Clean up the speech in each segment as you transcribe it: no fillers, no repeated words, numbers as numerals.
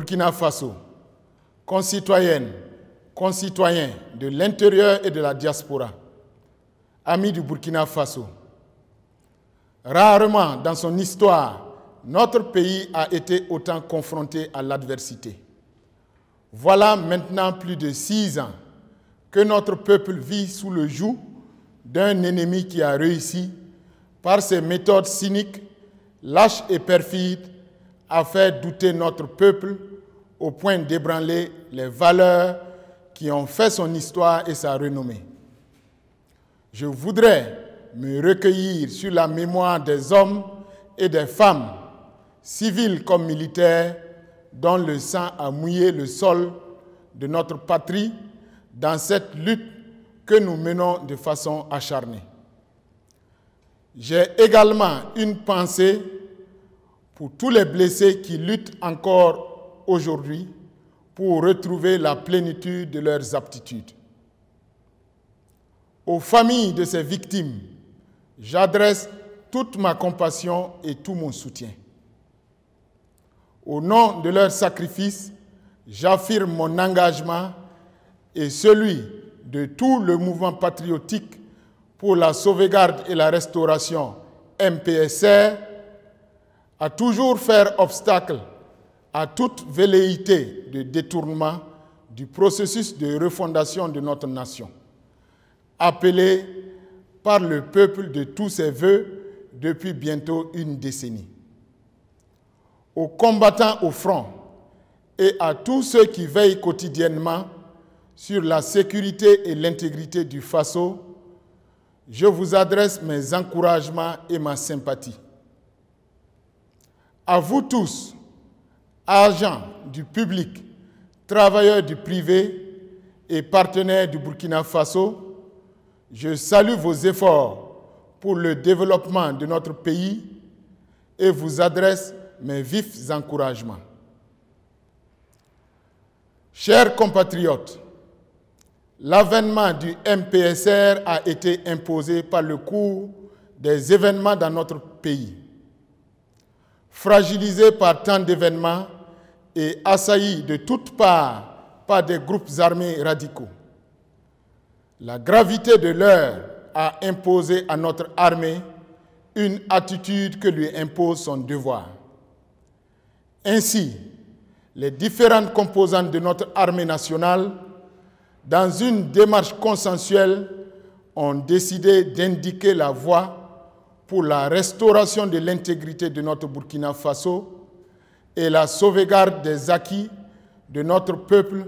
Burkina Faso, concitoyennes, concitoyens de l'intérieur et de la diaspora, amis du Burkina Faso, rarement dans son histoire, notre pays a été autant confronté à l'adversité. Voilà maintenant plus de 6 ans que notre peuple vit sous le joug d'un ennemi qui a réussi, par ses méthodes cyniques, lâches et perfides, à faire douter notre peuple au point d'ébranler les valeurs qui ont fait son histoire et sa renommée. Je voudrais me recueillir sur la mémoire des hommes et des femmes, civils comme militaires, dont le sang a mouillé le sol de notre patrie dans cette lutte que nous menons de façon acharnée. J'ai également une pensée pour tous les blessés qui luttent encore aujourd'hui pour retrouver la plénitude de leurs aptitudes. Aux familles de ces victimes, j'adresse toute ma compassion et tout mon soutien. Au nom de leur sacrifice, j'affirme mon engagement et celui de tout le mouvement patriotique pour la sauvegarde et la restauration MPSR à toujours faire obstacle à toute velléité de détournement du processus de refondation de notre nation, appelé par le peuple de tous ses vœux depuis bientôt une décennie. Aux combattants au front et à tous ceux qui veillent quotidiennement sur la sécurité et l'intégrité du Faso, je vous adresse mes encouragements et ma sympathie. À vous tous, agents du public, travailleurs du privé et partenaires du Burkina Faso, je salue vos efforts pour le développement de notre pays et vous adresse mes vifs encouragements. Chers compatriotes, l'avènement du MPSR a été imposé par le cours des événements dans notre pays. Fragilisé par tant d'événements et assailli de toutes parts par des groupes armés radicaux. La gravité de l'heure a imposé à notre armée une attitude que lui impose son devoir. Ainsi, les différentes composantes de notre armée nationale, dans une démarche consensuelle, ont décidé d'indiquer la voie pour la restauration de l'intégrité de notre Burkina Faso et la sauvegarde des acquis de notre peuple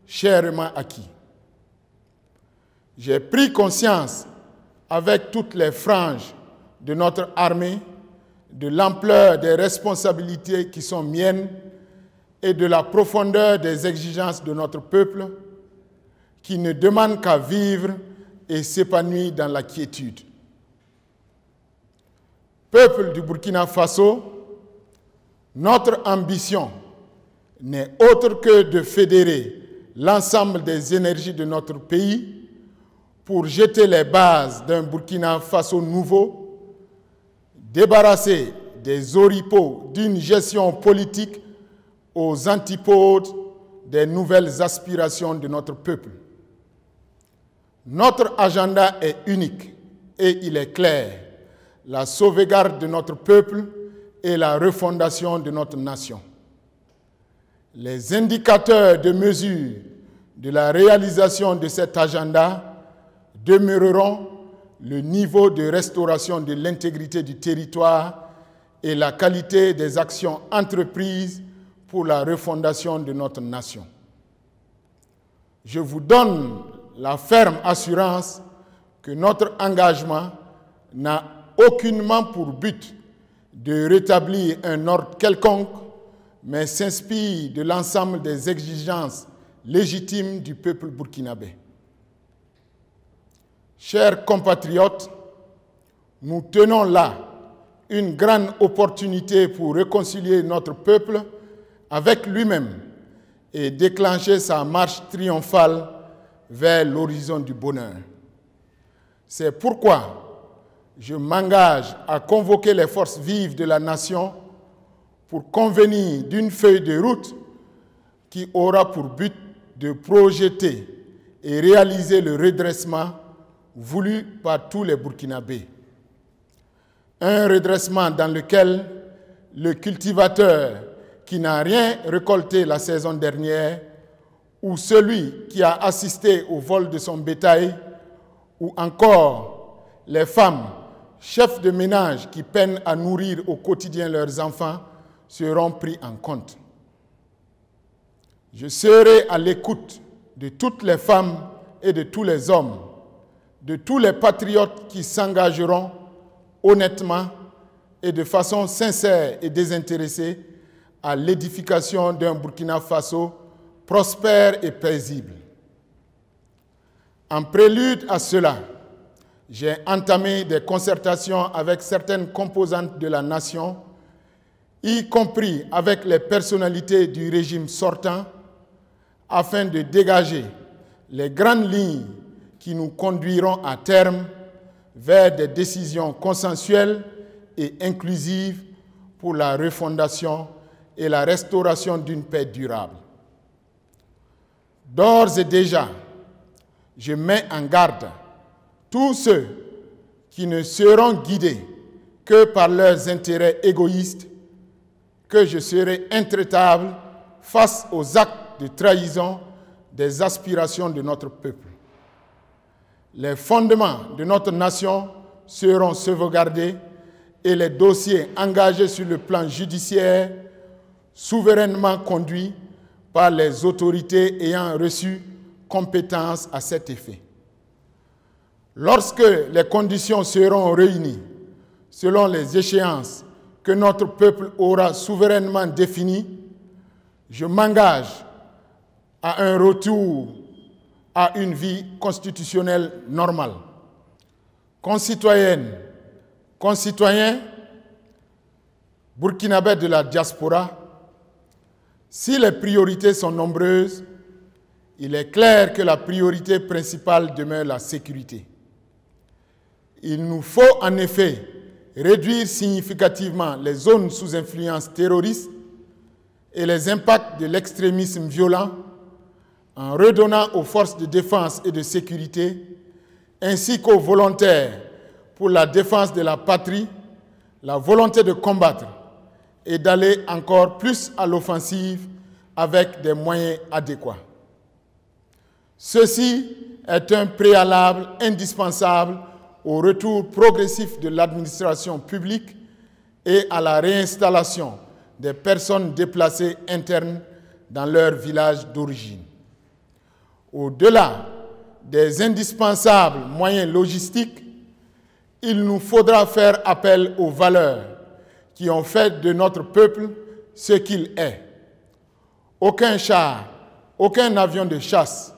chèrement acquis. J'ai pris conscience, avec toutes les franges de notre armée, de l'ampleur des responsabilités qui sont miennes et de la profondeur des exigences de notre peuple, qui ne demande qu'à vivre et s'épanouir dans la quiétude. Peuple du Burkina Faso, notre ambition n'est autre que de fédérer l'ensemble des énergies de notre pays pour jeter les bases d'un Burkina Faso nouveau, débarrassé des oripeaux d'une gestion politique aux antipodes des nouvelles aspirations de notre peuple. Notre agenda est unique et il est clair: la sauvegarde de notre peuple et la refondation de notre nation. Les indicateurs de mesure de la réalisation de cet agenda demeureront le niveau de restauration de l'intégrité du territoire et la qualité des actions entreprises pour la refondation de notre nation. Je vous donne la ferme assurance que notre engagement n'a aucunement pour but de rétablir un ordre quelconque, mais s'inspire de l'ensemble des exigences légitimes du peuple burkinabé. Chers compatriotes, nous tenons là une grande opportunité pour réconcilier notre peuple avec lui-même et déclencher sa marche triomphale vers l'horizon du bonheur. C'est pourquoi je m'engage à convoquer les forces vives de la nation pour convenir d'une feuille de route qui aura pour but de projeter et réaliser le redressement voulu par tous les Burkinabés. Un redressement dans lequel le cultivateur qui n'a rien récolté la saison dernière, ou celui qui a assisté au vol de son bétail, ou encore les femmes, chefs de ménage qui peinent à nourrir au quotidien leurs enfants, seront pris en compte. Je serai à l'écoute de toutes les femmes et de tous les hommes, de tous les patriotes qui s'engageront honnêtement et de façon sincère et désintéressée à l'édification d'un Burkina Faso prospère et paisible. En prélude à cela, j'ai entamé des concertations avec certaines composantes de la nation, y compris avec les personnalités du régime sortant, afin de dégager les grandes lignes qui nous conduiront à terme vers des décisions consensuelles et inclusives pour la refondation et la restauration d'une paix durable. D'ores et déjà, je mets en garde tous ceux qui ne seront guidés que par leurs intérêts égoïstes, que je serai intraitable face aux actes de trahison des aspirations de notre peuple. Les fondements de notre nation seront sauvegardés et les dossiers engagés sur le plan judiciaire souverainement conduits par les autorités ayant reçu compétence à cet effet. Lorsque les conditions seront réunies selon les échéances que notre peuple aura souverainement définies, je m'engage à un retour à une vie constitutionnelle normale. Concitoyennes, concitoyens, burkinabés de la diaspora, si les priorités sont nombreuses, il est clair que la priorité principale demeure la sécurité. Il nous faut en effet réduire significativement les zones sous influence terroriste et les impacts de l'extrémisme violent en redonnant aux forces de défense et de sécurité ainsi qu'aux volontaires pour la défense de la patrie la volonté de combattre et d'aller encore plus à l'offensive avec des moyens adéquats. Ceci est un préalable indispensable au retour progressif de l'administration publique et à la réinstallation des personnes déplacées internes dans leur village d'origine. Au-delà des indispensables moyens logistiques, il nous faudra faire appel aux valeurs qui ont fait de notre peuple ce qu'il est. Aucun char, aucun avion de chasse,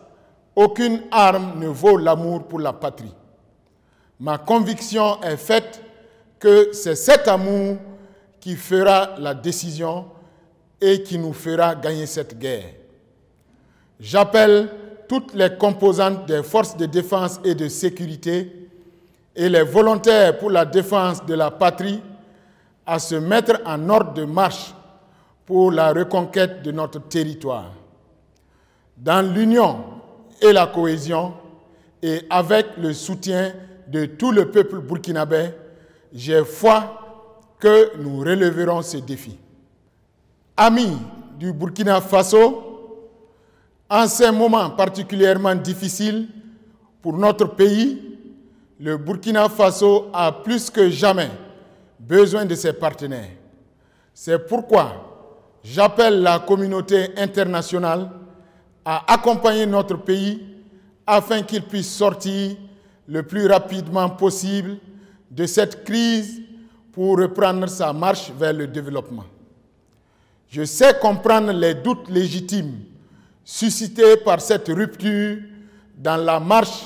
aucune arme ne vaut l'amour pour la patrie. Ma conviction est faite que c'est cet amour qui fera la décision et qui nous fera gagner cette guerre. J'appelle toutes les composantes des forces de défense et de sécurité et les volontaires pour la défense de la patrie à se mettre en ordre de marche pour la reconquête de notre territoire. Dans l'union et la cohésion et avec le soutien de tout le peuple burkinabé, j'ai foi que nous relèverons ce défi. Amis du Burkina Faso, en ces moments particulièrement difficiles pour notre pays, le Burkina Faso a plus que jamais besoin de ses partenaires. C'est pourquoi j'appelle la communauté internationale à accompagner notre pays afin qu'il puisse sortir le plus rapidement possible de cette crise pour reprendre sa marche vers le développement. Je sais comprendre les doutes légitimes suscités par cette rupture dans la marche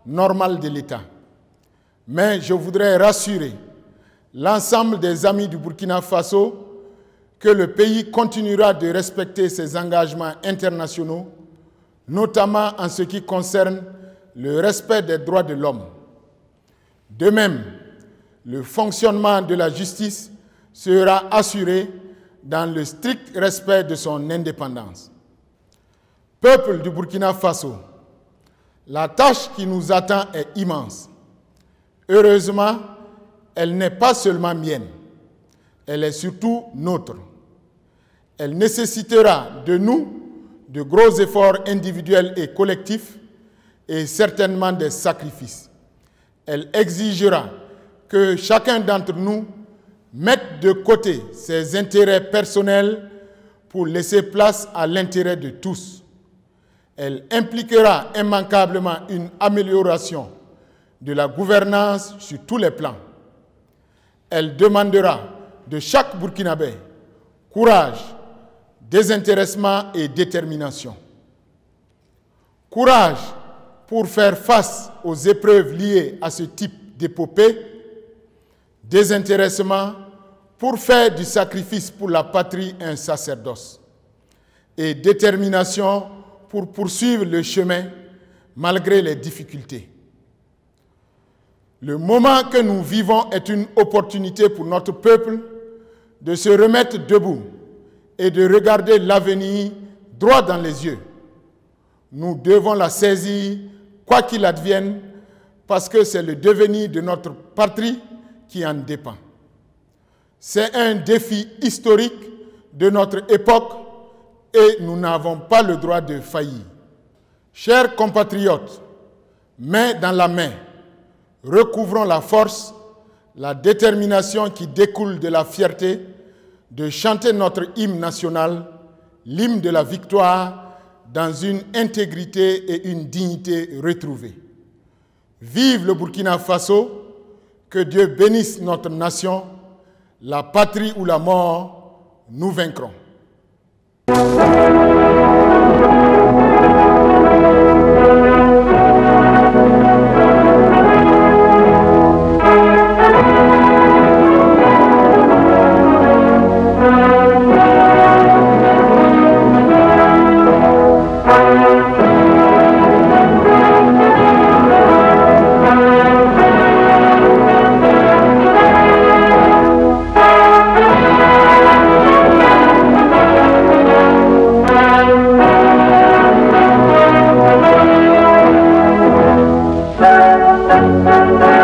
normale de l'État. Mais je voudrais rassurer l'ensemble des amis du Burkina Faso que le pays continuera de respecter ses engagements internationaux, notamment en ce qui concerne le respect des droits de l'homme. De même, le fonctionnement de la justice sera assuré dans le strict respect de son indépendance. Peuple du Burkina Faso, la tâche qui nous attend est immense. Heureusement, elle n'est pas seulement mienne, elle est surtout nôtre. Elle nécessitera de nous de gros efforts individuels et collectifs et certainement des sacrifices. Elle exigera que chacun d'entre nous mette de côté ses intérêts personnels pour laisser place à l'intérêt de tous. Elle impliquera immanquablement une amélioration de la gouvernance sur tous les plans. Elle demandera de chaque Burkinabé courage, désintéressement et détermination. Courage pour faire face aux épreuves liées à ce type d'épopée, désintéressement pour faire du sacrifice pour la patrie un sacerdoce, et détermination pour poursuivre le chemin malgré les difficultés. Le moment que nous vivons est une opportunité pour notre peuple de se remettre debout et de regarder l'avenir droit dans les yeux. Nous devons la saisir, quoi qu'il advienne, parce que c'est le devenir de notre patrie qui en dépend. C'est un défi historique de notre époque et nous n'avons pas le droit de faillir. Chers compatriotes, main dans la main, recouvrons la force, la détermination qui découle de la fierté de chanter notre hymne national, l'hymne de la victoire, dans une intégrité et une dignité retrouvées. Vive le Burkina Faso, que Dieu bénisse notre nation, la patrie ou la mort, nous vaincrons. Thank you.